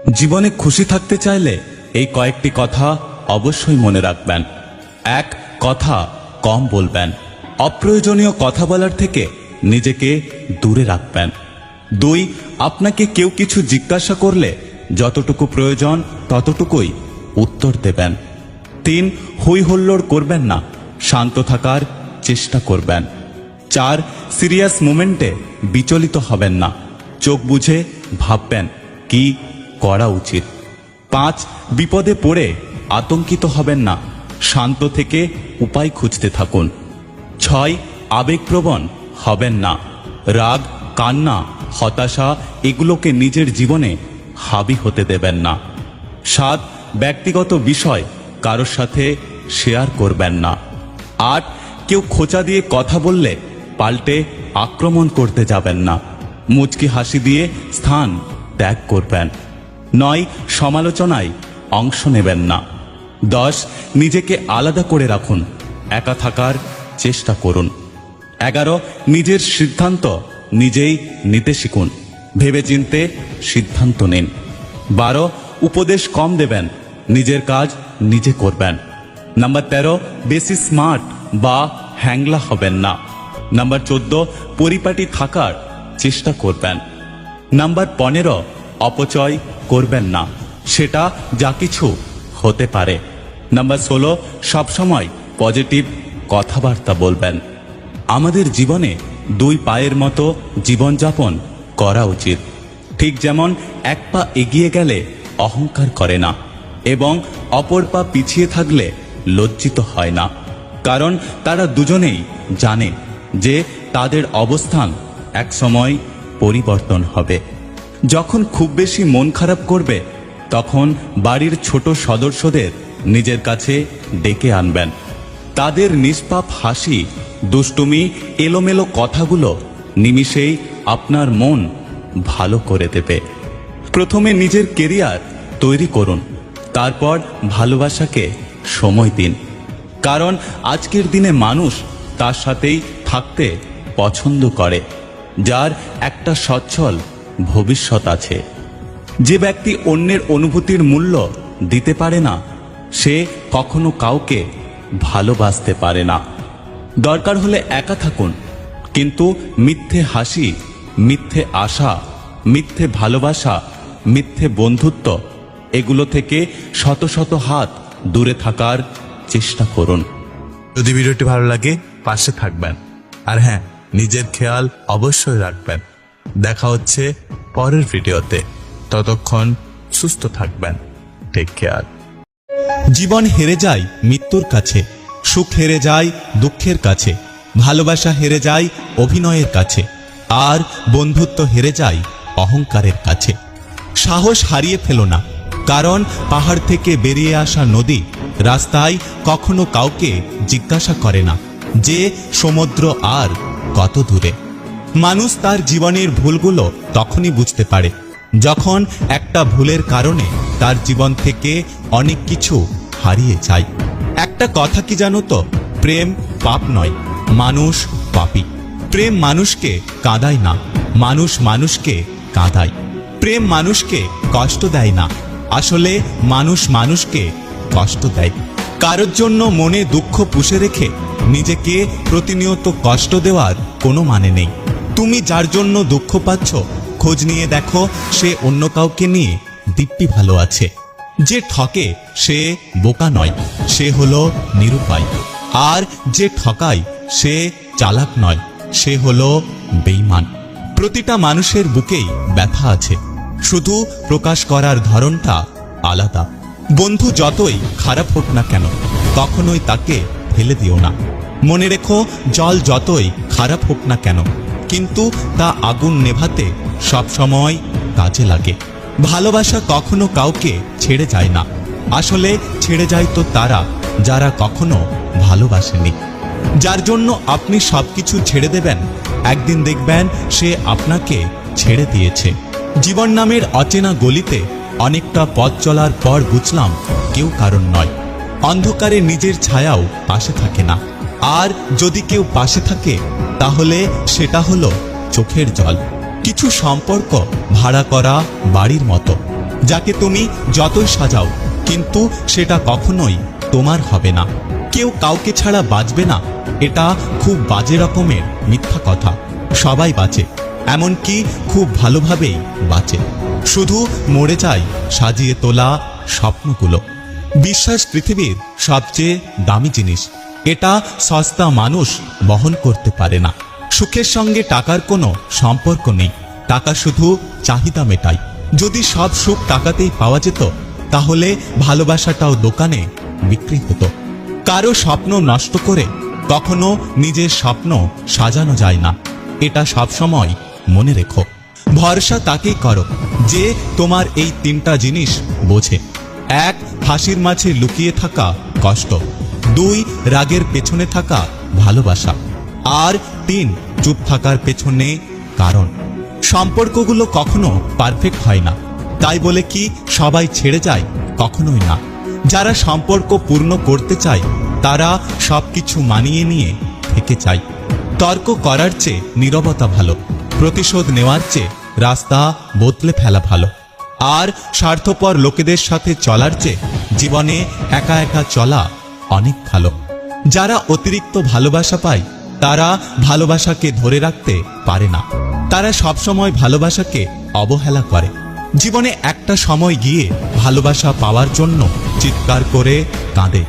জীবনে খুশি থাকতে চাইলে এই কয়েকটি কথা অবশ্যই মনে রাখবেন। 1. কথা কম বলবেন। অপ্রয়োজনীয় কথা বলার থেকে নিজেকে দূরে রাখবেন। 2. আপনাকে কেউ কিছু জিজ্ঞাসা করলে যতটুকু প্রয়োজন ততটুকুই উত্তর দেবেন। 3. হই হুল্লোড় করবেন না, শান্ত থাকার চেষ্টা করবেন। 4. সিরিয়াস মোমেন্টে বিচলিত হবেন না, চোখ বুঝে ভাববেন কি করা উচিত। 5. বিপদে পড়ে আতঙ্কিত হবেন না, শান্ত থেকে উপায় খুঁজতে থাকুন। 6. আবেগপ্রবণ হবেন না, রাগ, কান্না, হতাশা এগুলোকে নিজের জীবনে হাবি হতে দেবেন না। 7. ব্যক্তিগত বিষয় কারোর সাথে শেয়ার করবেন না। 8. কেউ খোঁচা দিয়ে কথা বললে পাল্টে আক্রমণ করতে যাবেন না, মুচকি হাসি দিয়ে স্থান ত্যাগ করবেন। 9. সমালোচনায় অংশ নেবেন না। 10. নিজেকে আলাদা করে রাখুন, একা থাকার চেষ্টা করুন। 11. নিজের সিদ্ধান্ত নিজেই নিতে শিখুন, ভেবেচিন্তে সিদ্ধান্ত নিন। 12. উপদেশ কম দেবেন, নিজের কাজ নিজে করবেন। নাম্বার 13. বেশি স্মার্ট বা হ্যাংলা হবেন না। নাম্বার 14. পরিপাটি থাকার চেষ্টা করবেন। নাম্বার 15. অপচয় করবেন না, সেটা যা কিছু হতে পারে। নাম্বার 16. সবসময় পজিটিভ কথাবার্তা বলবেন। আমাদের জীবনে 2 পায়ের মতো জীবনযাপন করা উচিত। ঠিক যেমন এক পা এগিয়ে গেলে অহংকার করে না এবং অপর পা পিছিয়ে থাকলে লজ্জিত হয় না, কারণ তারা দুজনেই জানে যে তাদের অবস্থান একসময় পরিবর্তন হবে। যখন খুব বেশি মন খারাপ করবে তখন বাড়ির ছোট সদস্যদের নিজের কাছে ডেকে আনবেন। তাদের নিষ্পাপ হাসি, দুষ্টুমি, এলোমেলো কথাগুলো নিমিষেই আপনার মন ভালো করে দেবে। প্রথমে নিজের কেরিয়ার তৈরি করুন, তারপর ভালোবাসাকে সময় দিন, কারণ আজকের দিনে মানুষ তার সাথেই থাকতে পছন্দ করে যার একটা সচ্ছল ভবিষ্যৎ আছে। যে ব্যক্তি অন্যের অনুভূতির মূল্য দিতে পারে না সে কখনো কাউকে ভালোবাসতে পারে না। দরকার হলে একা থাকুন, কিন্তু মিথ্যে হাসি, মিথ্যে আশা, মিথ্যে ভালোবাসা, মিথ্যে বন্ধুত্ব এগুলো থেকে শত শত হাত দূরে থাকার চেষ্টা করুন। যদি ভিডিওটি ভালো লাগে পাশে থাকবেন, আর হ্যাঁ, নিজের খেয়াল অবশ্যই রাখবেন। দেখা হচ্ছে পরের ভিডিওতে, ততক্ষণ সুস্থ থাকবেন। Take care. জীবন হেরে যায় মৃত্যুর কাছে, সুখ হেরে যায় দুঃখের কাছে, ভালোবাসা হেরে যায় অভিনয়ের কাছে, আর বন্ধুত্ব হেরে যায় অহংকারের কাছে। সাহস হারিয়ে ফেলো না, কারণ পাহাড় থেকে বেরিয়ে আসা নদী রাস্তায় কখনো কাউকে জিজ্ঞাসা করে না যে সমুদ্র আর কত দূরে। মানুষ তার জীবনের ভুলগুলো তখনই বুঝতে পারে যখন একটা ভুলের কারণে তার জীবন থেকে অনেক কিছু হারিয়ে যায়। একটা কথা কি জানো তো, প্রেম পাপ নয়, মানুষ পাপী। প্রেম মানুষকে কাঁদায় না, মানুষ মানুষকে কাঁদায়। প্রেম মানুষকে কষ্ট দেয় না, আসলে মানুষ মানুষকে কষ্ট দেয়। কারোর জন্য মনে দুঃখ পুষে রেখে নিজেকে প্রতিনিয়ত কষ্ট দেওয়ার কোনো মানে নেই। তুমি যার জন্য দুঃখ পাচ্ছ খোঁজ নিয়ে দেখো সে অন্য কাউকে নিয়ে দিব্যি ভালো আছে। যে ঠকে সে বোকা নয়, সে হলো নিরুপায়। আর যে ঠকায় সে চালাক নয়, সে হলো বেঈমান। প্রতিটা মানুষের বুকেই ব্যথা আছে, শুধু প্রকাশ করার ধরনটা আলাদা। বন্ধু যতই খারাপ হোক না কেন কখনোই তাকে ফেলে দিও না। মনে রেখো, জল যতই খারাপ হোক না কেন কিন্তু তা আগুন নেভাতে সবসময় কাজে লাগে। ভালোবাসা কখনো কাউকে ছেড়ে যায় না, আসলে ছেড়ে যায় তো তারা যারা কখনো ভালোবাসেনি। যার জন্য আপনি সবকিছু ছেড়ে দেবেন, একদিন দেখবেন সে আপনাকে ছেড়ে দিয়েছে। জীবন নামের অচেনা গলিতে অনেকটা পথ চলার পর বুঝলাম কেউ কারণ নয়। অন্ধকারে নিজের ছায়াও পাশে থাকে না, আর যদি কেউ পাশে থাকে তাহলে সেটা হলো চোখের জল। কিছু সম্পর্ক ভাড়া করা বাড়ির মতো, যাকে তুমি যতই সাজাও কিন্তু সেটা কখনোই তোমার হবে না। কেউ কাউকে ছাড়া বাঁচবে না, এটা খুব বাজে রকমের মিথ্যা কথা। সবাই বাঁচে, এমনকি খুব ভালোভাবেই বাঁচে, শুধু মরে যায় সাজিয়ে তোলা স্বপ্নগুলো। বিশ্বাস পৃথিবীর সবচেয়ে দামি জিনিস, এটা সস্তা মানুষ বহন করতে পারে না। সুখের সঙ্গে টাকার কোনো সম্পর্ক নেই, টাকা শুধু চাহিদা মেটায়। যদি সব সুখ টাকাতেই পাওয়া যেত তাহলে ভালোবাসাটাও দোকানে বিক্রি হতো। কারো স্বপ্ন নষ্ট করে কখনো নিজের স্বপ্ন সাজানো যায় না, এটা সবসময় মনে রেখো। ভরসা তাকেই করো যে তোমার এই তিনটা জিনিস বোঝে। 1, হাসির মাঝে লুকিয়ে থাকা কষ্ট। 2, রাগের পেছনে থাকা ভালোবাসা। আর 3, চুপ থাকার পেছনে কারণ। সম্পর্কগুলো কখনো পারফেক্ট হয় না, তাই বলে কি সবাই ছেড়ে যায়? কখনোই না। যারা সম্পর্ক পূর্ণ করতে চায় তারা সবকিছু মানিয়ে নিয়ে থেকে চায়। তর্ক করার চেয়ে নীরবতা ভালো, প্রতিশোধ নেওয়ার চেয়ে রাস্তা বদলে ফেলা ভালো। আর স্বার্থপর লোকেদের সাথে চলার চেয়ে জীবনে একা একা চলা অনেক ভালো। যারা অতিরিক্ত ভালোবাসা পায় তারা ভালোবাসাকে ধরে রাখতে পারে না, তারা সবসময় ভালোবাসাকে অবহেলা করে। জীবনে একটা সময় গিয়ে ভালোবাসা পাওয়ার জন্য চিৎকার করে কাঁদে,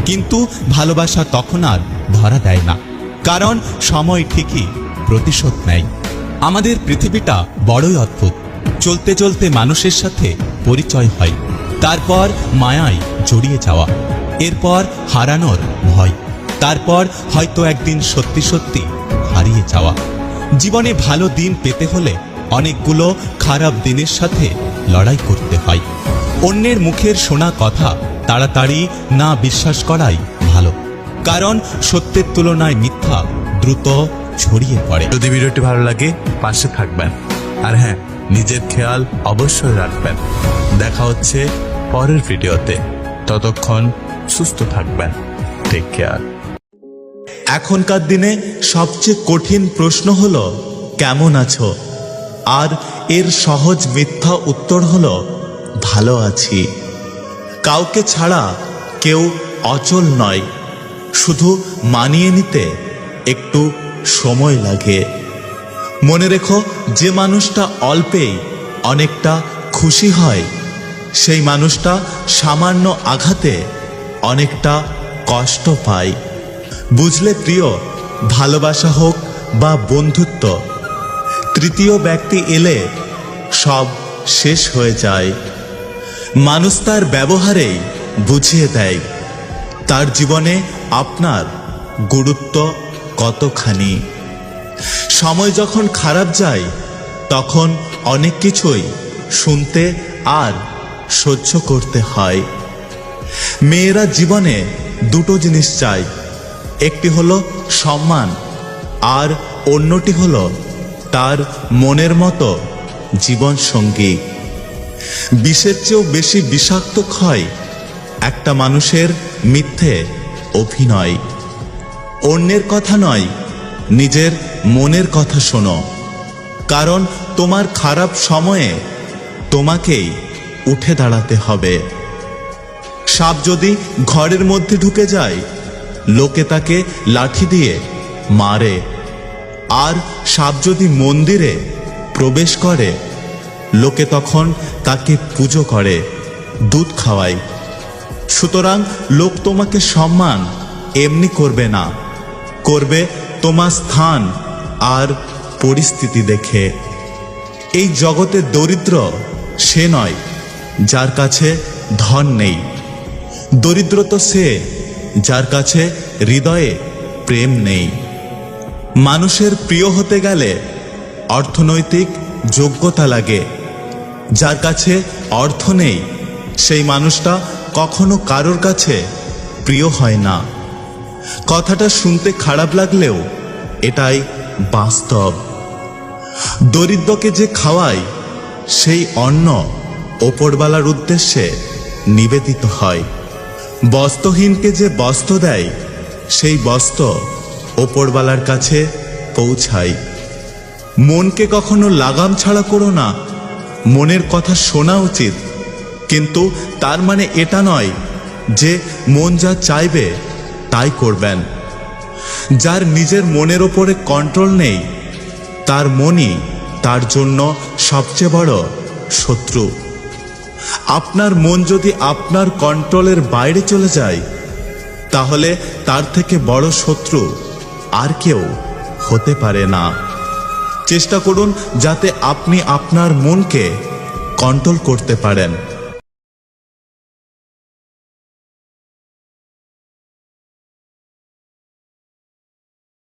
কিন্তু ভালোবাসা তখন আর ধরা দেয় না, কারণ সময় ঠিকই প্রতিশোধ নেয়। আমাদের পৃথিবীটা বড়ই অদ্ভুত। চলতে চলতে মানুষের সাথে পরিচয় হয়, তারপর মায়ায় জড়িয়ে যাওয়া, এরপর হারানোর ভয়, তারপর হয়তো একদিন সত্যি সত্যি হারিয়ে যাওয়া। জীবনে ভালো দিন পেতে হলে অনেকগুলো খারাপ দিনের সাথে লড়াই করতে হয়। অন্যের মুখের শোনা কথা তাড়াতাড়ি না বিশ্বাস করাই ভালো, কারণ সত্যের তুলনায় মিথ্যা দ্রুত ছড়িয়ে পড়ে। যদি ভিডিওটি ভালো লাগে পাশে থাকবেন, আর হ্যাঁ, নিজের খেয়াল অবশ্যই রাখবেন। দেখা হচ্ছে পরের ভিডিওতে, ততক্ষণ সুস্থ থাকবেন। Take care. এখনকার দিনে সবচেয়ে কঠিন প্রশ্ন হলো কেমন আছো, আর এর সহজ মিথ্যা উত্তর হলো ভালো আছি। কাউকে ছাড়া কেউ অচল নয়, শুধু মানিয়ে নিতে একটু সময় লাগে। মনে রেখো, যে মানুষটা অল্পেই অনেকটা খুশি হয় সেই মানুষটা সামান্য আঘাতে অনেকটা কষ্ট পায়। বুঝলে প্রিয়, ভালোবাসা হোক বা বন্ধুত্ব, তৃতীয় ব্যক্তি এলে সব শেষ হয়ে যায়। মানুষ তার ব্যবহারেই বুঝিয়ে দেয় তার জীবনে আপনার গুরুত্ব কতখানি। সময় যখন খারাপ যায় তখন অনেক কিছুই শুনতে আর সহ্য করতে হয়। মেয়েরা জীবনে দুটো জিনিস চায়, একটি হলো সম্মান আর অন্যটি হলো তার মনের মতো জীবন সঙ্গী। বিষের চেয়েও বেশি বিষাক্ত হয় একটা মানুষের মিথ্যে অভিনয়। অন্যের কথা নয়, নিজের মনের কথা শোনো, কারণ তোমার খারাপ সময়ে তোমাকেই উঠে দাঁড়াতে হবে। সাপ যদি ঘরের মধ্যে ঢুকে যায় লোকে তাকে লাঠি দিয়ে মারে, আর সাপ যদি মন্দিরে প্রবেশ করে লোকে তখন তাকে পুজো করে, দুধ খাওয়ায়। সুতরাং লোক তোমাকে সম্মান এমনি করবে না, করবে তোমার স্থান আর পরিস্থিতি দেখে। এই জগতে দরিদ্র সে নয় যার কাছে ধন নেই, দরিদ্র তো সে যার কাছে হৃদয়ে প্রেম নেই। মানুষের প্রিয় হতে গেলে অর্থনৈতিক যোগ্যতা লাগে, যার কাছে অর্থ নেই সেই মানুষটা কখনো কারোর কাছে প্রিয় হয় না। কথাটা শুনতে খারাপ লাগলেও এটাই বাস্তব। দরিদ্রকে যে খাওয়ায় সেই অন্ন ওপরওয়ালার উদ্দেশ্যে নিবেদিত হয়, বস্ত্রহীনকে যে বস্ত্র দেয় সেই বস্ত্র ওপরওয়ালার কাছে পৌঁছায়। মনকে কখনো লাগাম ছাড়া করো না, মনের কথা শোনা উচিত কিন্তু তার মানে এটা নয় যে মন যা চাইবে তাই করবেন। যার নিজের মনের ওপরে কন্ট্রোল নেই তার মনই তার জন্য সবচেয়ে বড় শত্রু। আপনার মন যদি আপনার কন্ট্রোলের বাইরে চলে যায় তাহলে তার থেকে বড় শত্রু আর কেউ হতে পারে না। চেষ্টা করুন যাতে আপনি আপনার মনকে কন্ট্রোল করতে পারেন।